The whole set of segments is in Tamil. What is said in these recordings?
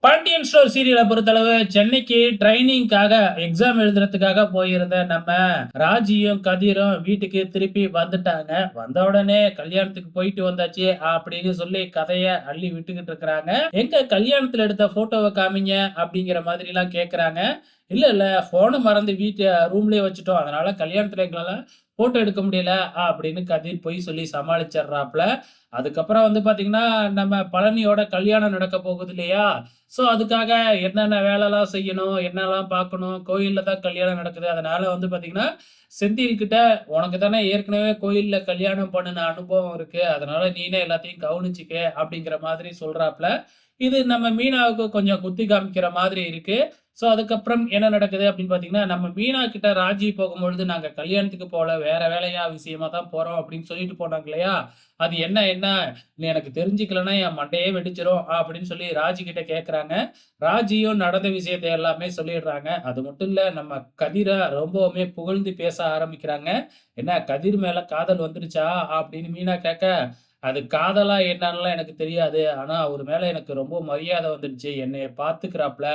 பாண்டியன் ஸ்டோர் சீரியல பொறுத்தளவு சென்னைக்கு ட்ரெய்னிங்காக எக்ஸாம் எழுதுறதுக்காக போயிருந்த நம்ம ராஜியும், கதிரும் வீட்டுக்கு திருப்பி வந்துட்டாங்க. வந்த உடனே கல்யாணத்துக்கு போயிட்டு வந்தாச்சு அப்படின்னு சொல்லி கதைய அள்ளி விட்டுக்கிட்டு இருக்கிறாங்க. எங்க கல்யாணத்துல எடுத்த ஃபோட்டோவ காமிங்க அப்படிங்கிற மாதிரிலாம் கேட்கறாங்க. இல்ல, இல்ல ஃபோன மறந்து ரூம்லயே வச்சுட்டோம். அதனால கல்யாணத்துல எங்களால ஃபோட்டோ எடுக்க முடியல அப்படின்னு கதிர் பொய் சொல்லி சமாளிச்சர்றாப்ல. அதுக்கப்புறம் வந்து பார்த்தீங்கன்னா, நம்ம பழனியோட கல்யாணம் நடக்க போகுது இல்லையா? ஸோ, அதுக்காக என்னென்ன வேலைலாம் செய்யணும், என்னலாம் பார்க்கணும், கோயில்ல தான் கல்யாணம் நடக்குது. அதனால வந்து பார்த்தீங்கன்னா, செந்தில் கிட்ட "உனக்கு தானே ஏற்கனவே கோயில்ல கல்யாணம் பண்ணுன அனுபவம் இருக்கு. அதனால நீனே எல்லாத்தையும் கவனிச்சுக்க" அப்படிங்கிற மாதிரி சொல்றாப்ல. இது நம்ம மீனாவுக்கு கொஞ்சம் குத்தி காமிக்கிற மாதிரி இருக்கு. ஸோ, அதுக்கப்புறம் என்ன நடக்குது அப்படின்னு பார்த்தீங்கன்னா, நம்ம மீனா கிட்ட ராஜி போகும்பொழுது, "நாங்க கல்யாணத்துக்கு போல, வேற வேலையா விஷயமா தான் போறோம்" அப்படின்னு சொல்லிட்டு போனாங்க இல்லையா? அது என்ன என்ன நீ எனக்கு தெரிஞ்சுக்கலன்னா என் மண்டையே வெடிச்சிரும் அப்படின்னு சொல்லி ராஜி கிட்ட கேட்கறாங்க. ராஜியும் நடந்த விஷயத்த எல்லாமே சொல்லிடுறாங்க. அது மட்டும் இல்ல நம்ம கதிர ரொம்பவுமே புகழ்ந்து பேச ஆரம்பிக்கிறாங்க. "என்ன கதிர் மேல காதல் வந்துருச்சா?" அப்படின்னு மீனா கேட்க, "அது காதலா என்னன்னுலாம் எனக்கு தெரியாது. ஆனா அவரு மேல எனக்கு ரொம்ப மரியாதை வந்துடுச்சு. என்னைய பார்த்துக்கிறாப்ல.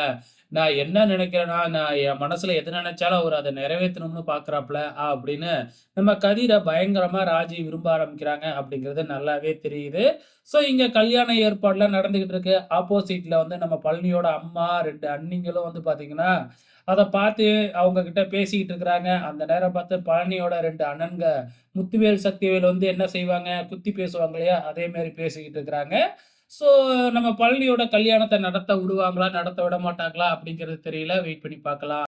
நான் என்ன நினைக்கிறேன்னா, நான் என் மனசுல எது நினைச்சாலும் அவரு அத நிறைவேத்தணும்னு பார்க்குறாப்ல" அப்படின்னு நம்ம கதிர பயங்கரமா ராஜி விரும்ப ஆரம்பிக்கிறாங்க அப்படிங்கிறது நல்லாவே தெரியுது. ஸோ, இங்க கல்யாண ஏற்பாடுலாம் நடந்துகிட்டு இருக்கு. ஆப்போசிட்ல வந்து நம்ம பழனியோட அம்மா, 2 அண்ணிங்களும் வந்து பார்த்தீங்கன்னா, அத பார்த்து அவங்க கிட்ட பேசிக்கிட்டு இருக்கிறாங்க. அந்த நேரம் பார்த்து பழனியோட 2 அண்ணன்க முத்துவேல், சக்திவேல் வந்து என்ன செய்வாங்க, குத்தி பேசுவாங்க இல்லையா? அதே மாரி பேசிக்கிட்டு இருக்கிறாங்க. ஸோ, நம்ம பழனியோட கல்யாணத்த நடத்த விடுவாங்களா? நடத்த விட மாட்டாங்களா? அப்படிங்கிறது தெரியல. வெயிட் பண்ணி பார்க்கலாம்.